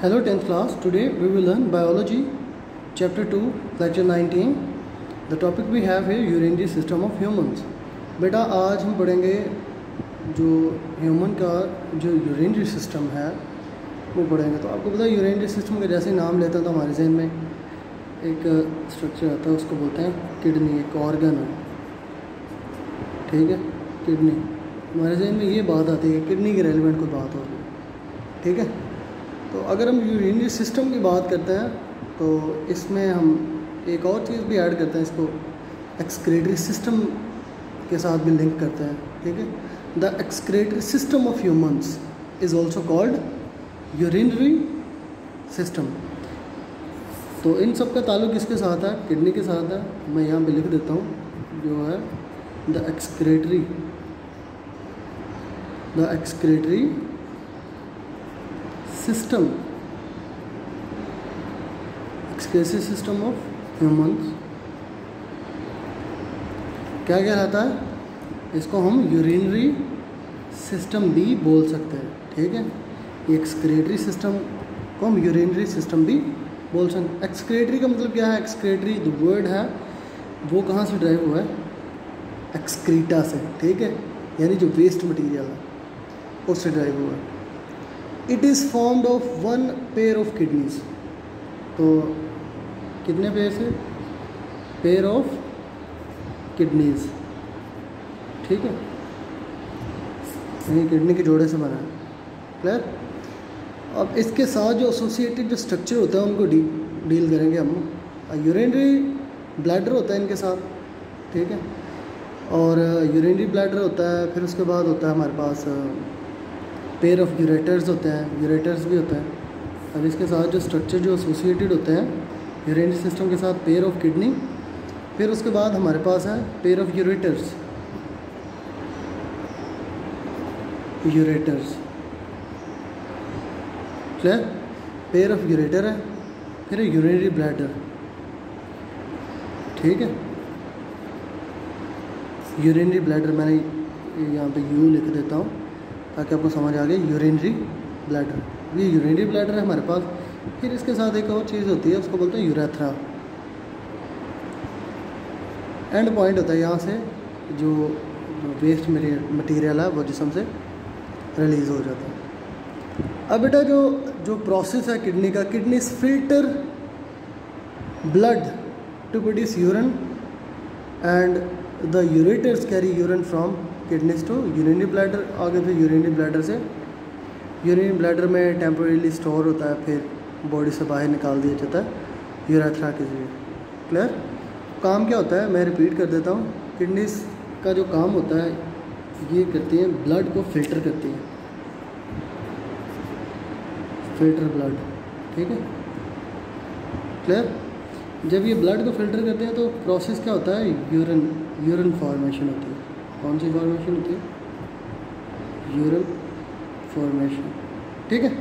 Hello 10th class. Today we will learn biology chapter 2 lecture 19. The topic we have here urinary system of humans. बेटा आज हम पढ़ेंगे जो human का जो यूरिनरी सिस्टम है वो पढ़ेंगे। तो आपको पता है यूरिनरी सिस्टम का जैसे नाम लेते हैं तो हमारे जहन में एक स्ट्रक्चर आता है, उसको बोलते हैं किडनी। एक ऑर्गन है, ठीक है, किडनी। हमारे जहन में ये बात आती है किडनी के रेलिवेंट कोई बात हो रही है, ठीक है। तो अगर हम यूरिनरी सिस्टम की बात करते हैं तो इसमें हम एक और चीज़ भी ऐड करते हैं, इसको एक्सक्रीटरी सिस्टम के साथ भी लिंक करते हैं, ठीक है। The excretory system of humans is also called urinary system. तो इन सब का ताल्लुक किसके साथ है? किडनी के साथ है। मैं यहाँ पे लिख देता हूँ जो है the excretory system, excretory system of humans क्या कहलाता है? इसको हम यूरिनरी सिस्टम भी बोल सकते हैं, ठीक है। एक्सक्रीटरी सिस्टम को हम यूरिनरी सिस्टम भी बोल सकते हैं। एक्सक्रीटरी का मतलब क्या है? एक्सक्रीटरी जो वर्ड है वो कहाँ से ड्राइव हुआ है? एक्सक्रीटा से, ठीक है, यानी जो वेस्ट मटेरियल है उससे ड्राइव हुआ है। It is formed of one pair of kidneys. तो कितने पेयर से? पेयर ऑफ किडनीज, ठीक है, यानी किडनी के जोड़े से बना है, क्लियर। अब इसके साथ जो एसोसिएटेड जो स्ट्रक्चर होता है उनको डील करेंगे हम। यूरिनरी ब्लैडर होता है इनके साथ, ठीक है, और यूरिनरी ब्लैडर होता है। फिर उसके बाद होता है हमारे पास पेयर ऑफ यूरेटर्स होते हैं, यूरेटर्स भी होता है। अब इसके साथ जो स्ट्रक्चर जो एसोसिएटेड होते हैं यूरिनरी सिस्टम के साथ, पेयर ऑफ किडनी। फिर उसके बाद हमारे पास है pair of ureters, clear. Pair of ureter है, फिर यूरिनरी ब्लैडर, ठीक है। यूरिनरी ब्लैडर मैंने यहाँ पे यू लिख देता हूँ ताकि आपको समझ आ गए। यूरिनरी ब्लैडर, ये यूरिनरी ब्लैडर है हमारे पास। फिर इसके साथ एक और चीज़ होती है, उसको बोलते हैं यूरेथ्रा। एंड पॉइंट होता है, यहाँ से जो वेस्ट मटेरियल है वो जिस्म से रिलीज़ हो जाता है। अब बेटा जो प्रोसेस है किडनी का, kidney filter blood to produce urine and the ureters carry urine from kidneys to urinary bladder. आगे फिर यूरिनरी ब्लैडर से यूरिनरी ब्लैडर में टेम्परेली स्टोर होता है, फिर बॉडी से बाहर निकाल दिया जाता है यूरेथ्रा के जरिए, क्लियर। काम क्या होता है मैं रिपीट कर देता हूँ। किडनीज का जो काम होता है ये करती हैं ब्लड को फिल्टर करती हैं, फिल्टर ब्लड, ठीक है, क्लियर। जब ये ब्लड को फिल्टर करते हैं तो प्रोसेस क्या होता है? यूरिन फॉर्मेशन होती है। कौन सी फॉर्मेशन होती है? यूरिन फॉर्मेशन, ठीक है,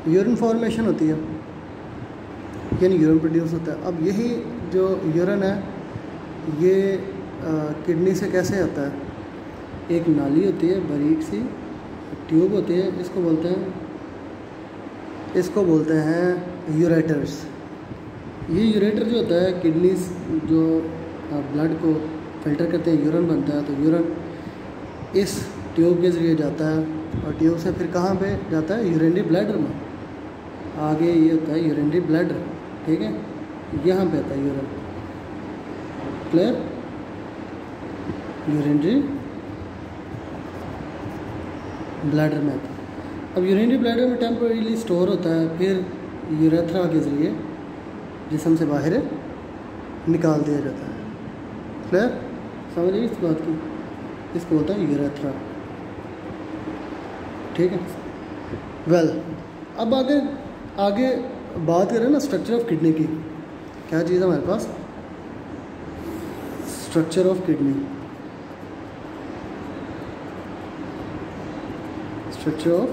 यूरिन फॉर्मेशन होती है, यानी यूरिन प्रोड्यूस होता है। अब यही जो यूरिन है ये किडनी से कैसे आता है? एक नाली होती है, बारीक सी ट्यूब होती है, इसको बोलते हैं यूरेटर्स। ये यूरेटर जो होता है किडनी जो ब्लड को फिल्टर करते हैं, यूरिन बनता है, तो यूरिन इस ट्यूब के ज़रिए जाता है और ट्यूब से फिर कहाँ पे जाता है? यूरिनरी ब्लैडर में। आगे ये होता है यूरिनरी ब्लैडर, ठीक है, यहाँ पे आता है यूरिन, क्लियर। यूरिनरी ब्लैडर में आता है। अब यूरिनरी ब्लैडर में टेम्परेरीली स्टोर होता है, फिर यूरेथ्रा के ज़रिए जिस्म से बाहर निकाल दिया जाता है, क्लियर। समझिए इस बात की, इसको होता है यूरेथ्रा, ठीक है। वेल, अब आगे बात करें ना स्ट्रक्चर ऑफ किडनी की। क्या चीज़ है हमारे पास? Structure of kidney, structure of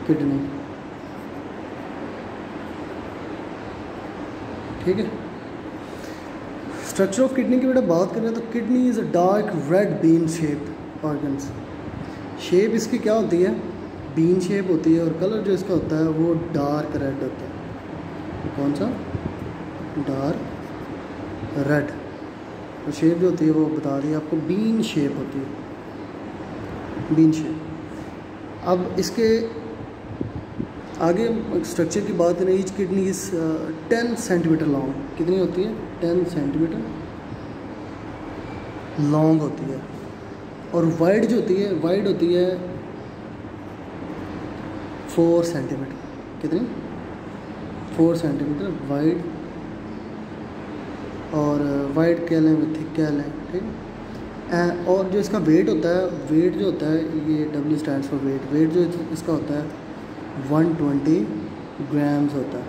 kidney, ठीक है। स्ट्रक्चर ऑफ किडनी की बेटा बात करें तो kidney is a dark red bean shape organs. Shape इसकी क्या होती है? बीन शेप होती है, और कलर जो इसका होता है वो डार्क रेड होता है। कौन सा? Dark red. तो शेप जो होती है वो बता रही है आपको, बीन शेप होती है, बीन शेप। अब इसके आगे स्ट्रक्चर की बात करें, each kidney is 10 centimetre long. कितनी होती है? 10 सेंटीमीटर लॉन्ग होती है। और वाइड जो होती है, वाइड होती है 4 सेंटीमीटर। कितनी? 4 सेंटीमीटर वाइड। और वाइड कह लें, थिक कह लें, ठीक है। और जो इसका वेट होता है, वेट जो होता है, ये W stands for weight. Weight जो इसका होता है 120 ग्राम्स होता है,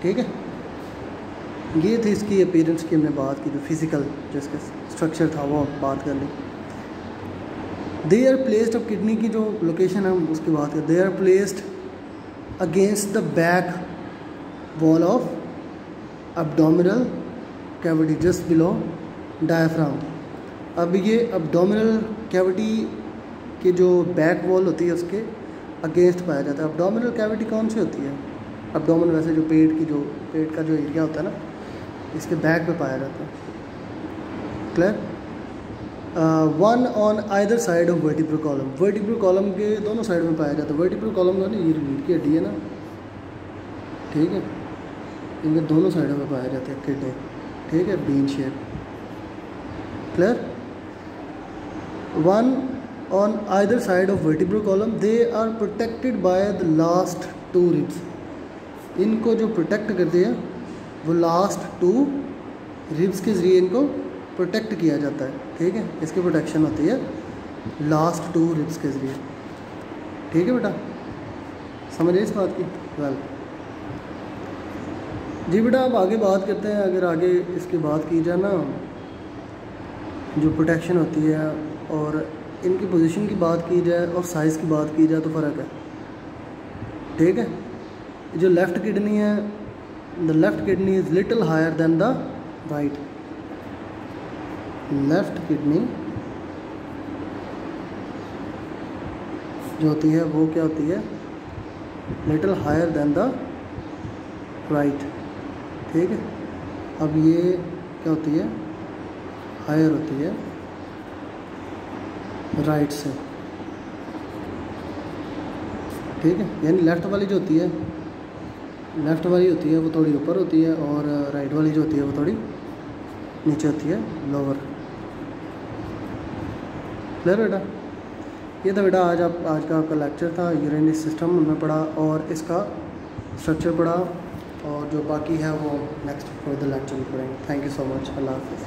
ठीक है। ये थी इसकी अपीयरेंस की हमने बात की, जो फिज़िकल जो इसका स्ट्रक्चर था वो बात कर ली। दे आर प्लेस्ड, अब किडनी की जो लोकेशन है उसकी बात करें। They are placed against the back wall of abdominal cavity just below diaphragm. अब ये एब्डोमिनल कैविटी की जो बैक वॉल होती है उसके अगेंस्ट पाया जाता है। एब्डोमिनल कैविटी कौन सी होती है? एब्डोमिनल वैसे जो पेट का जो एरिया होता है ना, इसके बैक पे पाया जाता है। Clear? One on either side of vertebral column. Vertebral column के दोनों साइड में पाया जाता है। वर्टिब्रल कॉलम का ना ये रीढ़ की हड्डी है ना, ठीक है, इनके दोनों साइडों में पाया जाता है किडनी, ठीक है, bean shape. Clear? One on either side of vertebral column, they are protected by the last 2 ribs। इनको जो प्रोटेक्ट करते हैं वो लास्ट 2 रिब्स के ज़रिए इनको प्रोटेक्ट किया जाता है, ठीक है। इसकी प्रोटेक्शन होती है लास्ट 2 रिब्स के ज़रिए, ठीक है बेटा, समझिए इस बात की। वेल जी बेटा, अब आगे बात करते हैं। अगर आगे इसकी बात की जाए ना, जो प्रोटेक्शन होती है और इनकी पोजीशन की बात की जाए और साइज़ की बात की जाए तो फ़र्क है, ठीक है। जो लेफ़्ट किडनी है, the left kidney is little higher than the right. Left kidney जो होती है वो क्या होती है? Little higher than the right, ठीक है। अब ये क्या होती है? हायर होती है राइट से, ठीक है। यानी लेफ़्ट वाली जो होती है, लेफ़्ट वाली होती है वो थोड़ी ऊपर होती है, और राइट वाली जो होती है वो थोड़ी नीचे होती है, लोअर। क्लियर बेटा? ये था बेटा आज का आपका लेक्चर था। यूरिनरी सिस्टम हमने पढ़ा और इसका स्ट्रक्चर पढ़ा, और जो बाकी है वो नेक्स्ट फर्दर लेक्चर में पढ़ेंगे। Thank you so much. अल्लाह हाफ़िज़।